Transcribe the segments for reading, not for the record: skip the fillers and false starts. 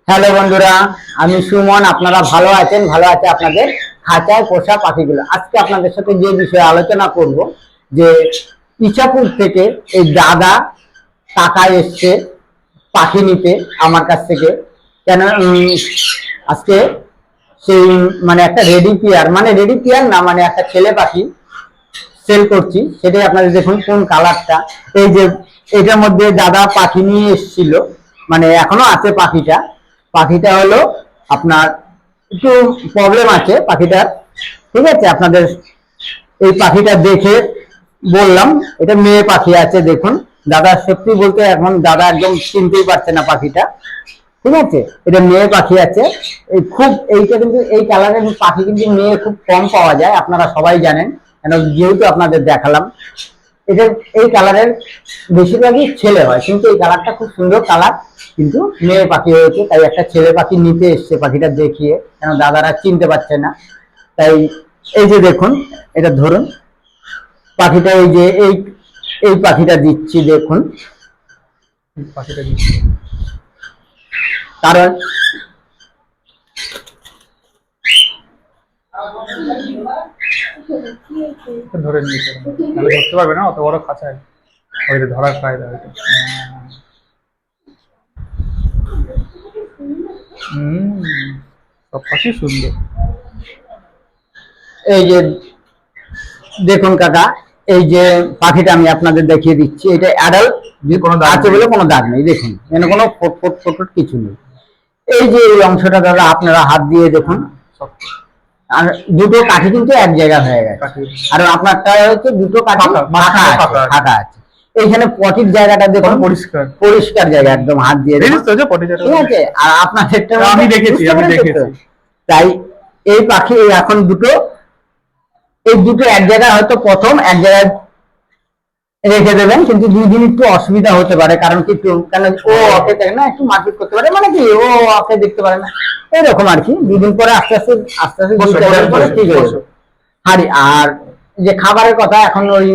Hello বন্ধুরা, আমি সুমন। আপনারা ভালো আছেন? ভালো আছে আপনাদের খাঁচায় পোষা পাখিগুলো। আজকে আপনাদের সাথে যে বিষয়ে আলোচনা করব যে ইছাপুর থেকে এই দাদা টাকা এসছে পাখি নিতে আমার কাছ থেকে। কেন আজকে সেই মানে একটা রেডি পেয়ার না, মানে একটা ছেলে পাখি সেল করছি। সেটাই আপনাদের দেখুন কোন কালারটা। এই যে এটার মধ্যে দাদা পাখি নিয়ে এসেছিল, মানে এখনো আছে পাখিটা। পাখিটা হলো আপনার একটু প্রবলেম আছে পাখিটার, ঠিক আছে? আপনাদের এই পাখিটা দেখে বললাম এটা মেয়ে পাখি আছে। দেখুন দাদা সত্যি বলতে এখন দাদা একদম চিনতেই পারছে না পাখিটা, ঠিক আছে? এটা মেয়ে পাখি আছে। এইটা কিন্তু এই কালারের পাখি কিন্তু মেয়ে খুব কম পাওয়া যায়, আপনারা সবাই জানেন। কেন যেহেতু আপনাদের দেখালাম, এটা এই কালারের বেশিরভাগই ছেলে হয়, কিন্তু এই কালারটা খুব সুন্দর কালার, কিন্তু মেয়ে পাখি হয়েছে। তাই একটা ছেলে পাখি নিতে এসছে পাখিটা দেখিয়ে, কেন দাদারা চিনতে পারছে না। তাই এই যে দেখুন, এটা ধরুন পাখিটা, এই যে এই পাখিটা দিচ্ছি। দেখুন পাখিটা দিচ্ছি কারণ ধরে নিয়েছে, নাহলে ধরতে পারবে না, অত বড় খাঁচায় ওই ধরার ফায়দা হয়তো। সব পাখি সুন্দর। এই যে দেখুন কাকা, এই যে পাখিটা আমি আপনাদের দেখিয়ে দিচ্ছি। এটা অ্যাডাল্ট, কোনো দাগ আছে বলে কোনো দাগ নেই। দেখুন এখানে কোনো ফোট কিছু নেই। এই যে এই অংশটা দাদা আপনারা হাত দিয়ে দেখুন, আর দুটো কাঠি কিন্তু এক জায়গা হয়ে গেছে। আর আপনারটা হচ্ছে দুটো কাঠি ফাঁকা আছে। এইখানে পটির জায়গাটা দেখুন পরিষ্কার পরিষ্কার জায়গা, একদম হাত দিয়ে ঠিক আছে। আর আপনাদেরটা আমি দেখেছি। তাই এই পাখি এখন এই দুটো এক জায়গায় হয়তো প্রথম এক জায়গায় রেখে দেবেন, কিন্তু 2 দিন একটু অসুবিধা হতে পারে। কারণ কি, কেন ও ওকে থাকে না, একটু মারপিট করতে পারে, মানে কি ও ওকে দেখতে পারে না, এরকম আর কি। 2 দিন পরে আস্তে আস্তে ঠিক হয়ে যাবে। আর যে খাবারের কথা, এখন ওই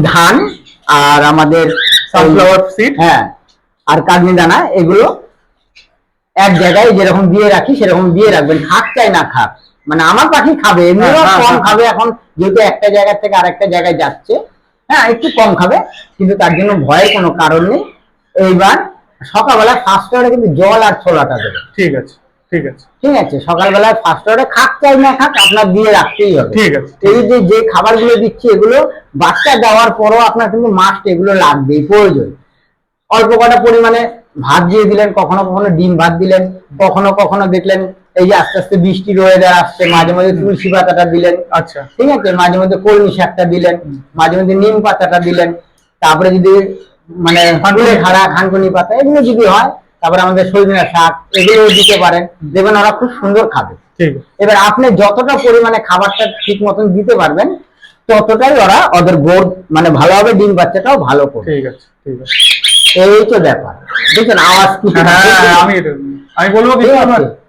ধান আর আমাদের সানফ্লাওয়ার সিড, হ্যাঁ, আর কাগনি দানা, এগুলো এক জায়গায় যেরকম দিয়ে রাখি সেরকম দিয়ে রাখবেন। খাক চাই না খাক, মানে আমার পাখি খাবে, এমনিও কম খাবে। এখন যেহেতু একটা জায়গা থেকে আরেকটা জায়গায় যাচ্ছে, হ্যাঁ একটু কম খাবে, কিন্তু তার জন্য ভয়ের কোনো কারণ নেই। এইবার সকালবেলা ফার্স্ট আওয়ারে কিন্তু জল আর ছোলাটা দেবে। ঠিক আছে ঠিক আছে ঠিক আছে, সকালবেলায় ফার্স্ট আওয়ারে খাক চাই না খাক আপনার দিয়ে রাখতেই হবে। ঠিক আছে। এই যে খাবারগুলো দিচ্ছি, এগুলো বাচ্চা দেওয়ার পরও আপনার কিন্তু মাস্ট এগুলো লাগবেই, প্রয়োজন। অল্প কটা পরিমাণে ভাত দিয়ে দিলেন, কখনো কখনো ডিম ভাত দিলেন, কখনো কখনো দেখলেন এই যে আস্তে আস্তে বৃষ্টির ওয়েদার আসছে, মাঝে মাঝে তুলসী পাতাটা দিলেন। আচ্ছা, ঠিক আছে, মাঝে মধ্যে কলমি শাকটা দিলেন, মাঝে মধ্যে নিম পাতাটা দিলেন। তারপরে যদি মানে খানকুনি পাতা এগুলো যদি হয়, তারপরে আমাদের সজনে শাক এগুলো দিতে পারেন, দেখবেন ওরা খুব সুন্দর খাবে। এবার আপনি যতটা পরিমাণে খাবারটা ঠিক মতন দিতে পারবেন, ততটাই ওরা ওদের গ্রোথ মানে ভালো হবে, ডিম বাচ্চাটাও ভালো করবে। ঠিক আছে ঠিক আছে, এই তো ব্যাপার। দেখুন আওয়াজ কি, আমি বলবো কি,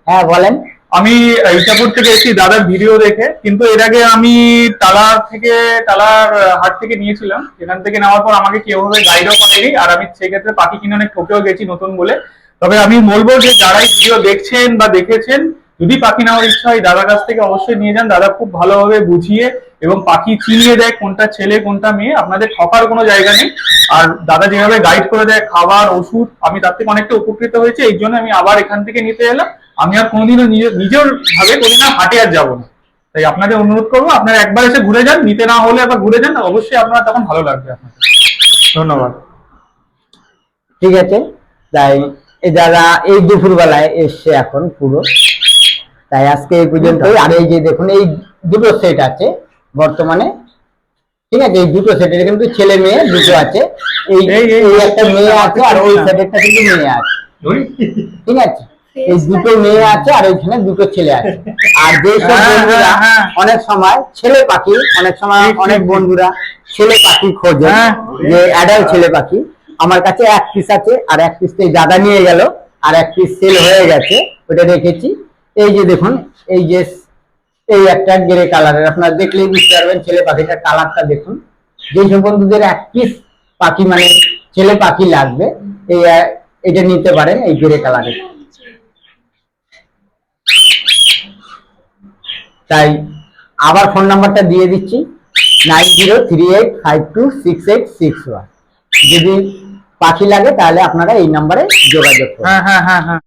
হ্যাঁ বলেন। আমি ইছাপুর থেকে এসেছি দাদার ভিডিও দেখে, কিন্তু এর আগে আমি টালার হাট থেকে নিয়েছিলাম। এখান থেকে নেওয়ার পর আমাকে কেউ ভাবে গাইডও করেনি, আর আমি সেক্ষেত্রে পাখি কিনে অনেক ঠকেও গেছি নতুন বলে। তবে আমি বলবো যে যারাই ভিডিও দেখছেন বা দেখেছেন, যদি পাখি নেওয়ার ইচ্ছা হয় দাদার কাছ থেকে অবশ্যই নিয়ে যান। দাদা খুব ভালোভাবে বুঝিয়ে এবং পাখি চিনিয়ে দেয় কোনটা ছেলে কোনটা মেয়ে, আপনাদের ঠকার কোনো জায়গা নেই। আর দাদা যেভাবে গাইড করে দেয় খাবার ওষুধ, আমি তার থেকে অনেকটা উপকৃত হয়েছি। এই জন্য আমি আবার এখান থেকে নিতে এলাম। আমি আর কোনোদিনও নিজের ভাবে করি না, হাটে আর যাবো না। তাই আপনাদের অনুরোধ করবো, আপনারা একবার এসে ঘুরে যান, নিতে না হলে আবার ঘুরে যান, অবশ্যই আপনার তখন ভালো লাগবে আপনাদের। ধন্যবাদ। ঠিক আছে, তাই এই দাদা এই দুপুর বেলায় এসছে এখন পুরো, তাই আজকে এই পর্যন্তই। আর এই যে দেখুন এই দুটো সেট আছে বর্তমানে, ঠিক আছে? এই দুটো সেটের কিন্তু ছেলে মেয়ে দুটো আছে। এই একটা মেয়ে আছে, আর ওই সেটেরটা কিন্তু মেয়ে আছে, ঠিক আছে? এই দুটো মেয়ে আছে, আর ওইখানে দুটো ছেলে আছে। আর যেসব বন্ধুরা অনেক সময় ছেলে পাখি, অনেক সময় অনেক বন্ধুরা ছেলে পাখি খোঁজে, যে অ্যাডাল্ট ছেলে পাখি, আমার কাছে এক পিস আছে। আর এক পিস তো দাদা নিয়ে গেল, আর এক পিস সেল হয়ে গেছে, ওটা রেখেছি। এই যে দেখুন, এই একটা গ্রে কালারের, আপনারা দেখলেই বুঝতে পারবেন ছেলে পাখিটার কালারটা দেখুন। যেসব বন্ধুদের এক পিস পাখি মানে ছেলে পাখি লাগবে, এই এটা নিতে পারেন, এই গ্রে কালারের। তাই আবার ফোন নাম্বারটা দিয়ে দিচ্ছি, 9038526861। যদি পাখি লাগে তাহলে আপনারা এই নাম্বারে যোগাযোগ করুন। হ্যাঁ হ্যাঁ হ্যাঁ হ্যাঁ